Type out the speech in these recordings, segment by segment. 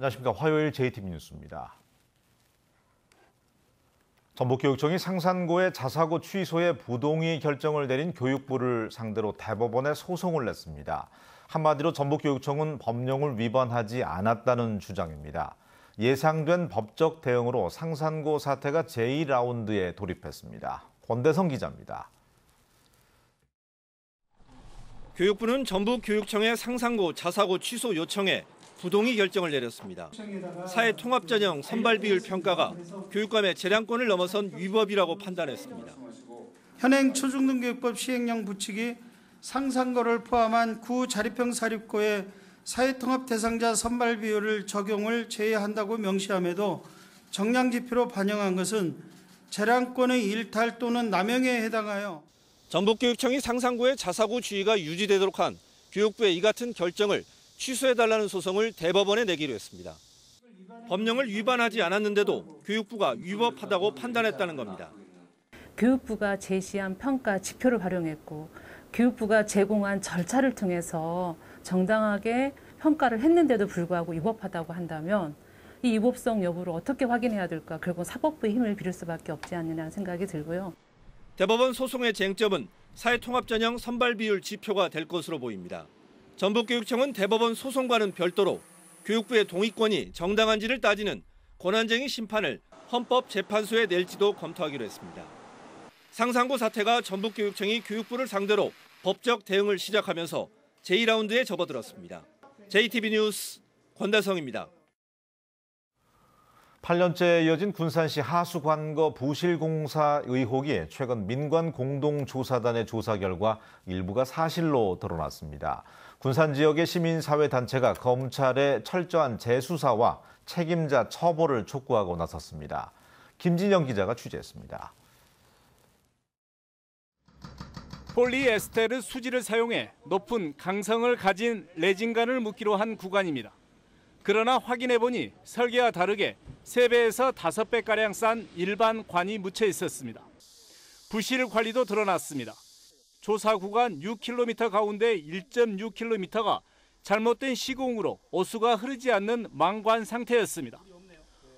안녕하십니까. 화요일 JTB 뉴스입니다. 전북교육청이 상산고의 자사고 취소에 부동의 결정을 내린 교육부를 상대로 대법원에 소송을 냈습니다. 한마디로 전북교육청은 법령을 위반하지 않았다는 주장입니다. 예상된 법적 대응으로 상산고 사태가 제2라운드에 돌입했습니다. 권대성 기자입니다. 교육부는 전북교육청의 상산고 자사고 취소 요청에 부동의 결정을 내렸습니다. 사회통합전형 선발비율 평가가 교육감의 재량권을 넘어선 위법이라고 판단했습니다. 현행 초중등교육법 시행령 부칙이 상산고를 포함한 구자립형 사립고의 사회통합 대상자 선발비율을 적용을 제외한다고 명시함에도 정량지표로 반영한 것은 재량권의 일탈 또는 남용에 해당하여 전북교육청이 상산고의 자사고 주의가 유지되도록 한 교육부의 이 같은 결정을 취소해달라는 소송을 대법원에 내기로 했습니다. 법령을 위반하지 않았는데도 교육부가 위법하다고 판단했다는 겁니다. 교육부가 제시한 평가 지표를 활용했고 교육부가 제공한 절차를 통해서 정당하게 평가를 했는데도 불구하고 위법하다고 한다면 이 위법성 여부를 어떻게 확인해야 될까? 결국 사법부의 힘을 빌릴 수밖에 없지 않느냐는 생각이 들고요. 대법원 소송의 쟁점은 사회통합전형 선발비율 지표가 될 것으로 보입니다. 전북교육청은 대법원 소송과는 별도로 교육부의 동의권이 정당한지를 따지는 권한쟁의 심판을 헌법재판소에 낼지도 검토하기로 했습니다. 상산고 사태가 전북교육청이 교육부를 상대로 법적 대응을 시작하면서 제2라운드에 접어들었습니다. JTB 뉴스 권대성입니다. 8년째 이어진 군산시 하수관거 부실공사 의혹이 최근 민관공동조사단의 조사 결과 일부가 사실로 드러났습니다. 군산 지역의 시민사회단체가 검찰의 철저한 재수사와 책임자 처벌을 촉구하고 나섰습니다. 김진영 기자가 취재했습니다. 폴리에스테르 수지를 사용해 높은 강성을 가진 레진관을 묶기로 한 구간입니다. 그러나 확인해보니 설계와 다르게 3배에서 5배가량 싼 일반 관이 묻혀 있었습니다. 부실 관리도 드러났습니다. 조사 구간 6km 가운데 1.6km가 잘못된 시공으로 오수가 흐르지 않는 망관 상태였습니다.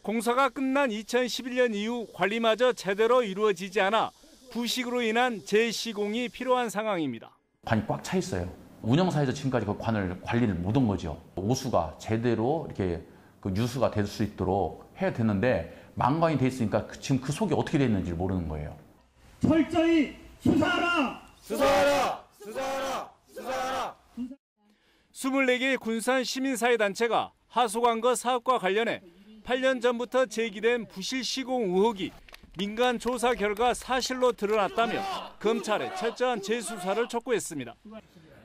공사가 끝난 2011년 이후 관리마저 제대로 이루어지지 않아 부식으로 인한 재시공이 필요한 상황입니다. 관이 꽉 차 있어요. 운영사에서 지금까지 그 관을 관리를 못한 거죠. 오수가 제대로 이렇게 유수가 될 수 있도록 해야 되는데 망관이 돼 있으니까 지금 그 속이 어떻게 됐는지 모르는 거예요. 철저히 수사하라! 수사하라! 수사하라! 수사하라! 24개의 군산 시민사회단체가 하수관거 사업과 관련해 8년 전부터 제기된 부실 시공 의혹이 민간 조사 결과 사실로 드러났다며 검찰에 철저한 재수사를 촉구했습니다.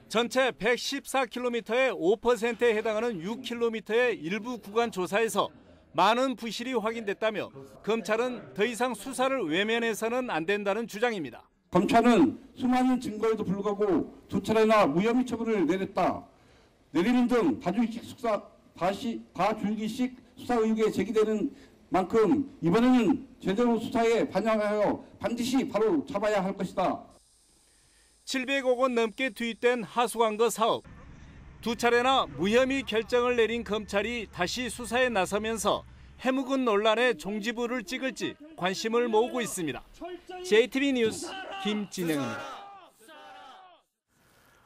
전체 114km의 5%에 해당하는 6km의 일부 구간 조사에서 많은 부실이 확인됐다며 검찰은 더 이상 수사를 외면해서는 안 된다는 주장입니다. 검찰은 수많은 증거에도 불구하고 2차례나 무혐의 처분을 내렸다. 내리는 등 다줄기식 수사 의혹에 제기되는 만큼 이번에는 제대로 수사에 반영하여 반드시 바로 잡아야 할 것이다. 700억 원 넘게 투입된 하수관거 사업. 2차례나 무혐의 결정을 내린 검찰이 다시 수사에 나서면서 해묵은 논란의 종지부를 찍을지 관심을 모으고 있습니다. JTB 뉴스 김진영입니다.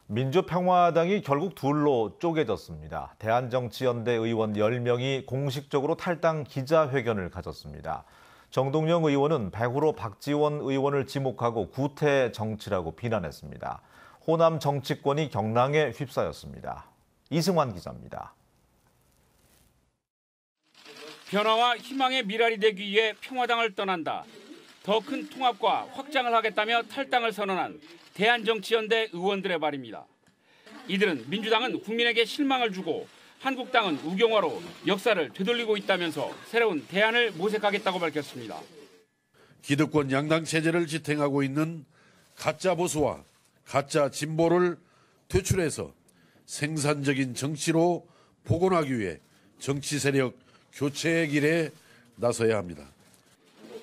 민주평화당이 결국 둘로 쪼개졌습니다. 대한정치연대 의원 10명이 공식적으로 탈당 기자회견을 가졌습니다. 정동영 의원은 배후로 박지원 의원을 지목하고 구태 정치라고 비난했습니다. 호남 정치권이 경랑에 휩싸였습니다. 이승환 기자입니다. 변화와 희망의 미랄이 되기 위해 평화당을 떠난다. 더 큰 통합과 확장을 하겠다며 탈당을 선언한 대한정치연대 의원들의 말입니다. 이들은 민주당은 국민에게 실망을 주고 한국당은 우경화로 역사를 되돌리고 있다면서 새로운 대안을 모색하겠다고 밝혔습니다. 기득권 양당 체제를 지탱하고 있는 가짜 보수와 가짜 진보를 퇴출해서 생산적인 정치로 복원하기 위해 정치 세력 교체의 길에 나서야 합니다.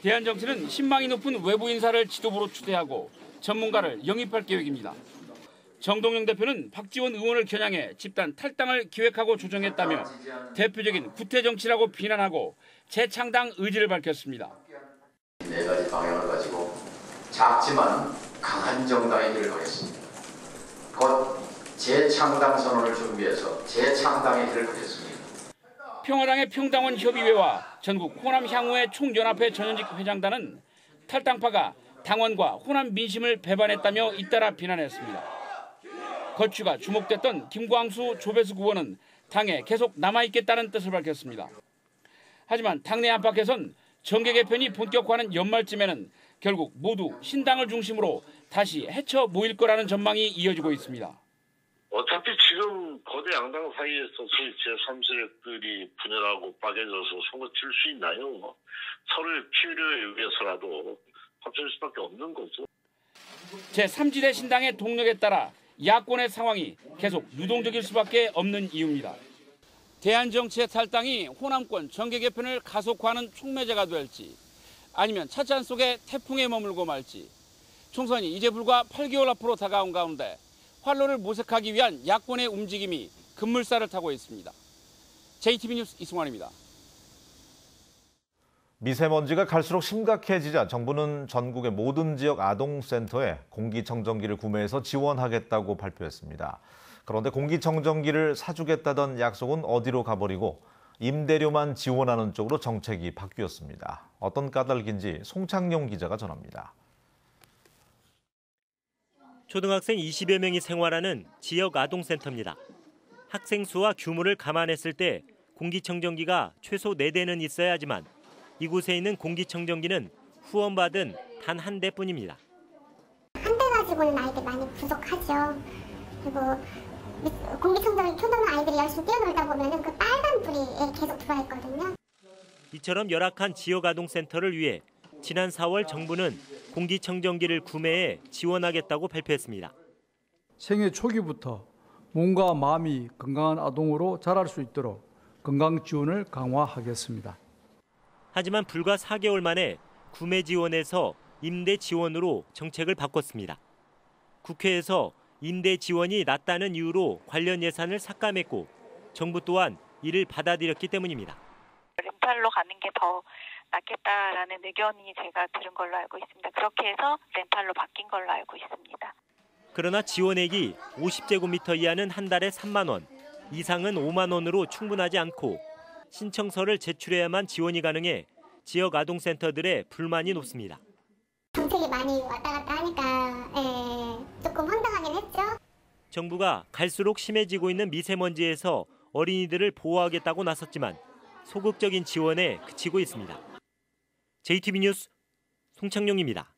대한정치는 신망이 높은 외부 인사를 지도부로 추대하고 전문가를 영입할 계획입니다. 정동영 대표는 박지원 의원을 겨냥해 집단 탈당을 기획하고 조정했다며 대표적인 구태 정치라고 비난하고 재창당 의지를 밝혔습니다. 4가지 방향을 가지고 작지만 강한 정당의 길을 가겠습니다. 곧 재창당 선언을 준비해서 재창당의 길을 가겠습니다. 평화당의 평당원 협의회와 전국 호남 향후회 총연합회 전현직 회장단은 탈당파가 당원과 호남 민심을 배반했다며 잇따라 비난했습니다. 거취가 주목됐던 김광수 조배수 의원은 당에 계속 남아있겠다는 뜻을 밝혔습니다. 하지만 당내 안팎에선 정계 개편이 본격화하는 연말쯤에는 결국 모두 신당을 중심으로 다시 헤쳐 모일 거라는 전망이 이어지고 있습니다. 어차피 지금 거대 양당 사이에서 소위 제3세력들이 분열하고 빠개져서 선거 칠 수 있나요? 서로의 필요에 의해서라도 합칠 수밖에 없는 거죠. 제3지대 신당의 동력에 따라 야권의 상황이 계속 유동적일 수밖에 없는 이유입니다. 대한정치의 탈당이 호남권 정계 개편을 가속화하는 촉매제가 될지 아니면 찻잔 속에 태풍에 머물고 말지 총선이 이제 불과 8개월 앞으로 다가온 가운데 활로를 모색하기 위한 야권의 움직임이 급물살을 타고 있습니다. JTB 뉴스 이승환입니다. 미세먼지가 갈수록 심각해지자 정부는 전국의 모든 지역 아동센터에 공기청정기를 구매해서 지원하겠다고 발표했습니다. 그런데 공기청정기를 사주겠다던 약속은 어디로 가버리고 임대료만 지원하는 쪽으로 정책이 바뀌었습니다. 어떤 까닭인지 송창용 기자가 전합니다. 초등학생 20여 명이 생활하는 지역 아동센터입니다. 학생 수와 규모를 감안했을 때 공기청정기가 최소 4대는 있어야 하지만 이곳에 있는 공기청정기는 후원받은 단 한 대뿐입니다. 한 대 가지고는 아이들 많이 부족하죠. 그리고 공기청정기 켜놓은 아이들이 열심히 뛰어놀다 보면 그 빨간 불이 계속 들어와 있거든요. 이처럼 열악한 지역 아동센터를 위해 지난 4월 정부는 공기청정기를 구매해 지원하겠다고 발표했습니다. 생애 초기부터 몸과 마음이 건강한 아동으로 자랄 수 있도록 건강 지원을 강화하겠습니다. 하지만 불과 4개월 만에 구매 지원에서 임대 지원으로 정책을 바꿨습니다. 국회에서 임대 지원이 낮다는 이유로 관련 예산을 삭감했고 정부 또한 이를 받아들였기 때문입니다. 렌탈로 가는 게 더 낫겠다라는 의견이 제가 들은 걸로 알고 있습니다. 그렇게 해서 렌탈로 바뀐 걸로 알고 있습니다. 그러나 지원액이 50제곱미터 이하는 한 달에 3만 원, 이상은 5만 원으로 충분하지 않고 신청서를 제출해야만 지원이 가능해 지역 아동센터들의 불만이 높습니다. 정책이 많이 왔다 갔다 하니까 조금 황당하긴 했죠. 정부가 갈수록 심해지고 있는 미세먼지에서 어린이들을 보호하겠다고 나섰지만 소극적인 지원에 그치고 있습니다. JTB 뉴스 송창용입니다.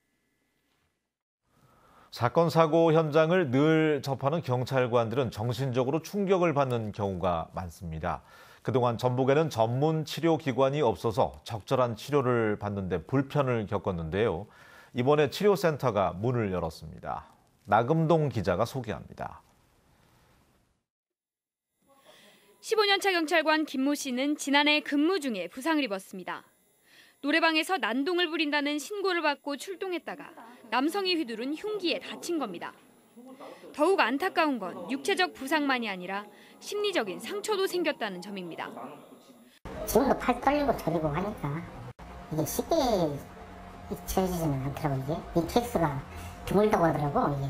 사건 사고 현장을 늘 접하는 경찰관들은 정신적으로 충격을 받는 경우가 많습니다. 그동안 전북에는 전문 치료기관이 없어서 적절한 치료를 받는 데 불편을 겪었는데요. 이번에 치료센터가 문을 열었습니다. 나금동 기자가 소개합니다. 15년차 경찰관 김모 씨는 지난해 근무 중에 부상을 입었습니다. 노래방에서 난동을 부린다는 신고를 받고 출동했다가 남성이 휘두른 흉기에 다친 겁니다. 더욱 안타까운 건 육체적 부상만이 아니라 심리적인 상처도 생겼다는 점입니다. 지금도 팔 떨리고 저리고 하니까 이게 쉽게 지워지지는 않더라고요. 이 케이스가 드물다고 하더라고. 이게.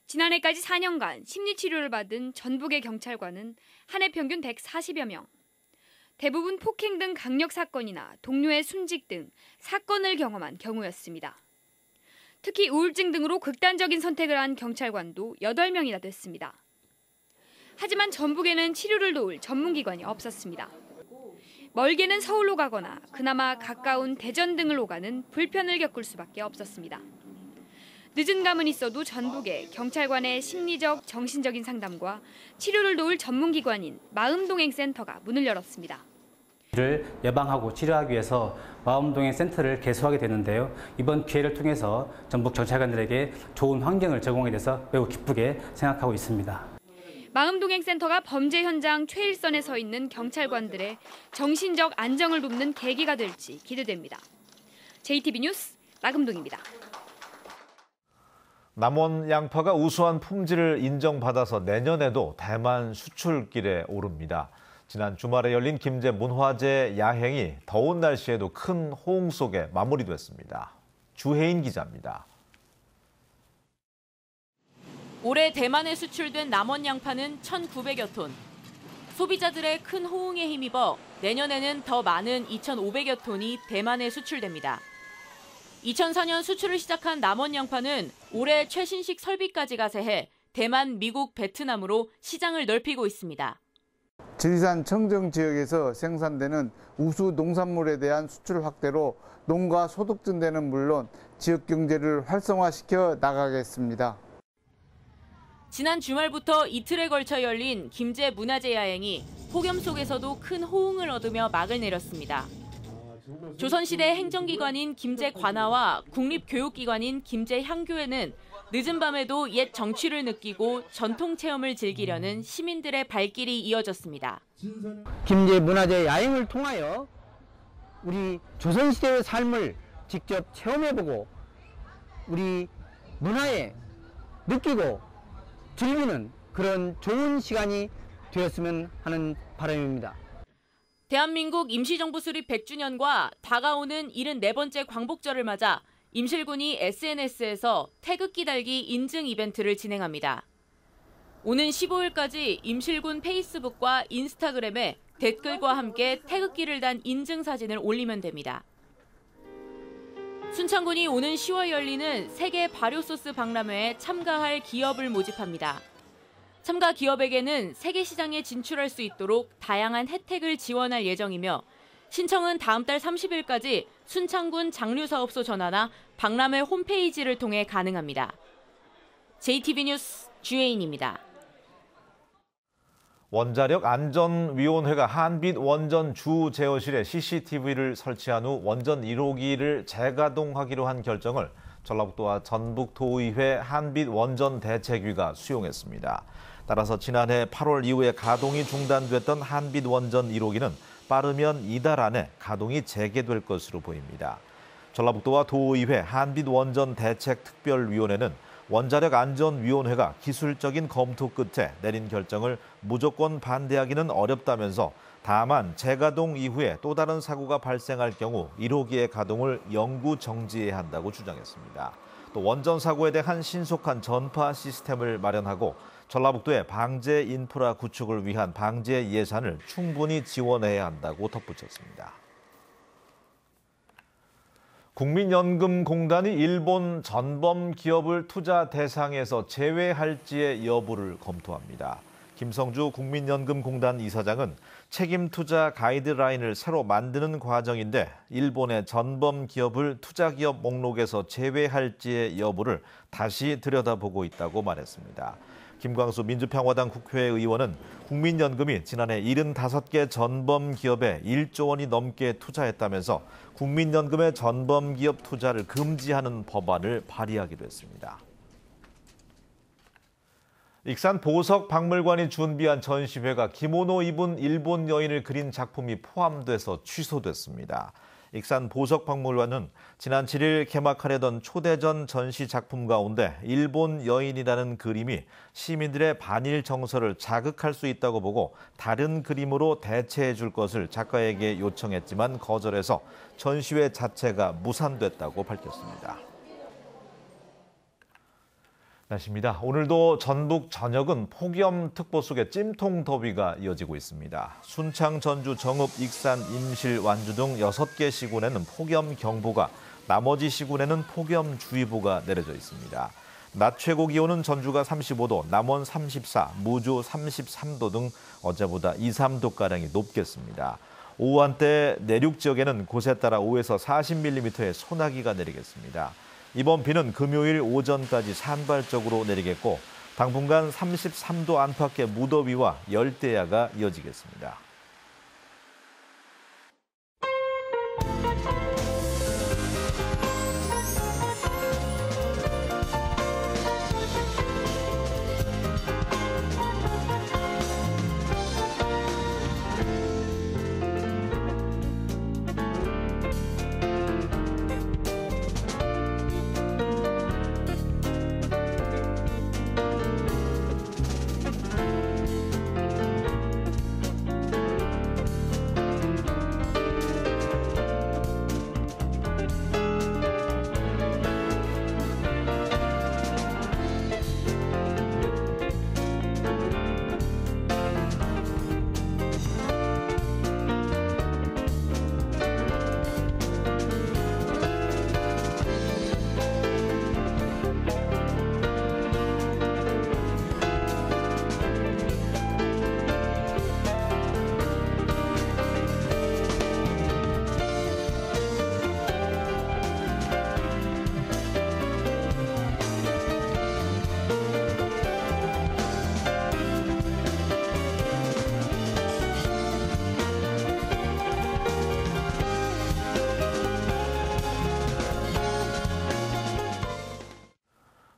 지난해까지 4년간 심리치료를 받은 전북의 경찰관은 한 해 평균 140여 명. 대부분 폭행 등 강력 사건이나 동료의 순직 등 사건을 경험한 경우였습니다. 특히 우울증 등으로 극단적인 선택을 한 경찰관도 8명이나 됐습니다. 하지만 전북에는 치료를 도울 전문기관이 없었습니다. 멀게는 서울로 가거나 그나마 가까운 대전 등을 오가는 불편을 겪을 수밖에 없었습니다. 늦은 감은 있어도 전북에 경찰관의 심리적, 정신적인 상담과 치료를 도울 전문기관인 마음동행센터가 문을 열었습니다. 이를 예방하고 치료하기 위해서 마음동행센터를 개소하게 되는데요. 이번 기회를 통해서 전북 경찰관들에게 좋은 환경을 제공하게 돼서 매우 기쁘게 생각하고 있습니다. 마음동행센터가 범죄 현장 최일선에 서 있는 경찰관들의 정신적 안정을 돕는 계기가 될지 기대됩니다. JTB 뉴스 나금동입니다. 남원 양파가 우수한 품질을 인정받아서 내년에도 대만 수출길에 오릅니다. 지난 주말에 열린 김제 문화제 야행이 더운 날씨에도 큰 호응 속에 마무리됐습니다. 주혜인 기자입니다. 올해 대만에 수출된 남원 양파는 1,900여 톤. 소비자들의 큰 호응에 힘입어 내년에는 더 많은 2,500여 톤이 대만에 수출됩니다. 2004년 수출을 시작한 남원 양파는 올해 최신식 설비까지 가세해 대만, 미국, 베트남으로 시장을 넓히고 있습니다. 지리산 청정 지역에서 생산되는 우수 농산물에 대한 수출 확대로 농가 소득 증대는 물론 지역 경제를 활성화시켜 나가겠습니다. 지난 주말부터 이틀에 걸쳐 열린 김제 문화제 야행이 폭염 속에서도 큰 호응을 얻으며 막을 내렸습니다. 조선시대 행정기관인 김제 관아와 국립교육기관인 김제 향교에는 늦은 밤에도 옛 정취를 느끼고 전통 체험을 즐기려는 시민들의 발길이 이어졌습니다. 김제 문화제 야행을 통하여 우리 조선시대의 삶을 직접 체험해보고 우리 문화에 느끼고 즐기는 그런 좋은 시간이 되었으면 하는 바람입니다. 대한민국 임시정부 수립 100주년과 다가오는 74번째 광복절을 맞아 임실군이 SNS에서 태극기 달기 인증 이벤트를 진행합니다. 오는 15일까지 임실군 페이스북과 인스타그램에 댓글과 함께 태극기를 단 인증 사진을 올리면 됩니다. 순창군이 오는 10월 열리는 세계 발효소스 박람회에 참가할 기업을 모집합니다. 참가 기업에게는 세계 시장에 진출할 수 있도록 다양한 혜택을 지원할 예정이며 신청은 다음 달 30일까지 순창군 장류사업소 전화나 박람회 홈페이지를 통해 가능합니다. JTB 뉴스 주혜인입니다. 원자력안전위원회가 한빛 원전 주 제어실에 CCTV를 설치한 후 원전 1호기를 재가동하기로 한 결정을 전라북도와 전북도의회 한빛 원전 대책위가 수용했습니다. 따라서 지난해 8월 이후에 가동이 중단됐던 한빛 원전 1호기는 빠르면 이달 안에 가동이 재개될 것으로 보입니다. 전라북도와 도의회 한빛 원전 대책특별위원회는 원자력안전위원회가 기술적인 검토 끝에 내린 결정을 무조건 반대하기는 어렵다면서 다만 재가동 이후에 또 다른 사고가 발생할 경우 1호기의 가동을 영구 정지해야 한다고 주장했습니다. 또 원전 사고에 대한 신속한 전파 시스템을 마련하고 전라북도의 방제 인프라 구축을 위한 방제 예산을 충분히 지원해야 한다고 덧붙였습니다. 국민연금공단이 일본 전범 기업을 투자 대상에서 제외할지의 여부를 검토합니다. 김성주 국민연금공단 이사장은 책임 투자 가이드라인을 새로 만드는 과정인데 일본의 전범 기업을 투자 기업 목록에서 제외할지의 여부를 다시 들여다보고 있다고 말했습니다. 김광수 민주평화당 국회의원은 국민연금이 지난해 75개 전범 기업에 1조 원이 넘게 투자했다면서 국민연금의 전범 기업 투자를 금지하는 법안을 발의하기로 했습니다. 익산 보석박물관이 준비한 전시회가 기모노 입은 일본 여인을 그린 작품이 포함돼서 취소됐습니다. 익산 보석박물관은 지난 7일 개막하려던 초대전 전시 작품 가운데 일본 여인이라는 그림이 시민들의 반일 정서를 자극할 수 있다고 보고 다른 그림으로 대체해 줄 것을 작가에게 요청했지만 거절해서 전시회 자체가 무산됐다고 밝혔습니다. 날씨입니다. 오늘도 전북 전역은 폭염특보 속에 찜통 더위가 이어지고 있습니다. 순창, 전주, 정읍, 익산, 임실, 완주 등 6개 시군에는 폭염경보가, 나머지 시군에는 폭염주의보가 내려져 있습니다. 낮 최고 기온은 전주가 35도, 남원 34, 무주 33도 등 어제보다 2, 3도가량이 높겠습니다. 오후 한때 내륙 지역에는 곳에 따라 5에서 40mm의 소나기가 내리겠습니다. 이번 비는 금요일 오전까지 산발적으로 내리겠고 당분간 33도 안팎의 무더위와 열대야가 이어지겠습니다.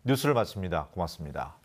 뉴스를 마칩니다. 고맙습니다.